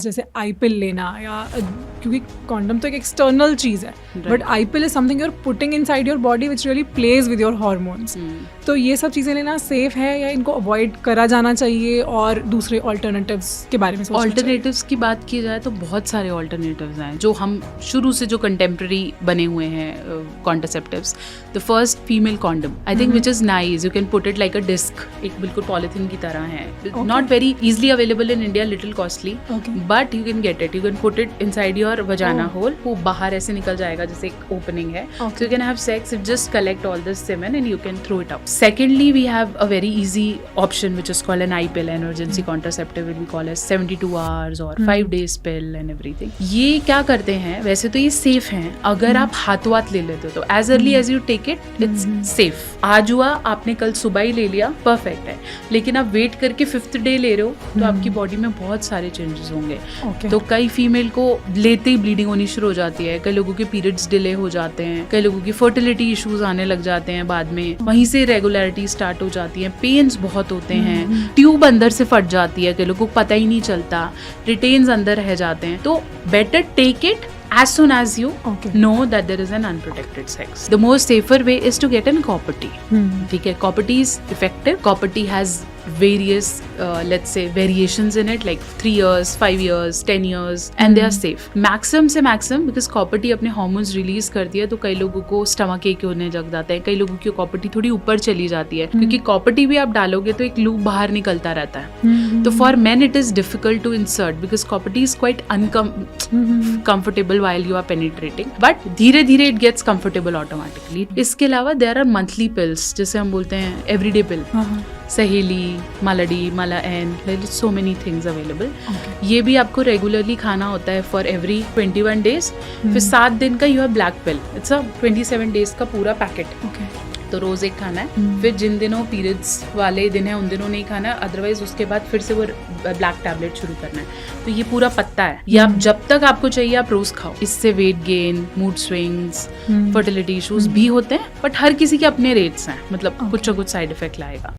जैसे आई पिल लेना या क्योंकि कॉन्डम तो एक एक्सटर्नल चीज़ है, but I pill is something you are putting inside your body which really plays with your hormones. तो ये सब चीज़ें लेना सेफ है या इनको अवॉइड करा जाना चाहिए, और दूसरे ऑल्टरनेटिव्स के बारे में सोचना चाहिए? ऑल्टरनेटिव्स की बात की जाए तो बहुत सारे ऑल्टरनेटिव्स हैं जो हम शुरू से जो कंटेम्प्रेरी बने हुए हैं contraceptives. The first female condom I think which is nice, you can put it like a disc, एक बिल्कुल पॉलिथीन की तरह है, not very easily available in India, little costly, but you can get it, you can put it inside your vagina hole, वो बाहर ऐसे निकल जाएगा जैसे एक ओपनिंग है, so you can have sex, it just collect all this semen and you can throw it out. Secondly, we have a very easy option which is called an I-pill, emergency contraceptive, which we call as 72 hours or 5 days pill and everything. ये क्या करते हैं, वैसे तो ये safe हैं अगर आप हाथों हाथ ले लेते हो तो as early as you take it, it's safe. आज हुआ आपने कल सुबह ही ले लिया, परफेक्ट है, लेकिन आप वेट करके 5th डे ले रहे हो तो आपकी बॉडी में बहुत सारे चेंजेस होंगे। तो कई फीमेल को लेते ही ब्लीडिंग होनी शुरू हो जाती है, कई लोगों के पीरियड्स डिले हो जाते हैं, कई लोगों की फर्टिलिटी इश्यूज आने लग जाते हैं बाद में, वहीं से रेगुलरिटी स्टार्ट हो जाती है, पेन्स बहुत होते हैं, ट्यूब अंदर से फट जाती है, कई लोगों को पता ही नहीं चलता, रिटेन्स अंदर रह जाते हैं। तो better take it as soon as you know that there is an unprotected sex. The most safer way is to get an COPD. ठीक है, COPD is effective. COPD has various let's say variations in it, like 3 years, 5 years, 10 years, and they are safe. Maximum से maximum, because COPD अपने hormones release करती है, तो कई लोगों को stomach ache होने लग जाता है, कई लोगों की COPD थोड़ी ऊपर चली जाती है, क्योंकि COPD भी आप डालोगे तो एक लूप बाहर निकलता रहता है। तो for men it is difficult to insert because COPD is quite uncomfortable while you are penetrating, but धीरे धीरे it gets comfortable automatically. इसके अलावा there are monthly pills, जैसे हम बोलते हैं everyday pill, सहेली, मालाडी, माला N, so many things available. ये भी आपको रेगुलरली खाना होता है फॉर एवरी 21 days. फिर 7 दिन का you have black pill, it's a 27 days का पूरा पैकेट, तो रोज एक खाना है। फिर जिन दिनों पीरियड्स वाले दिन है उन दिनों नहीं खाना है, अदरवाइज उसके बाद फिर से वो ब्लैक टैबलेट शुरू करना है। तो ये पूरा पत्ता है, ये आप जब तक आपको चाहिए आप रोज खाओ। इससे weight gain, mood swings, fertility issues भी होते हैं, बट हर किसी के अपने रेट्स हैं, मतलब कुछ ना कुछ साइड इफेक्ट लाएगा।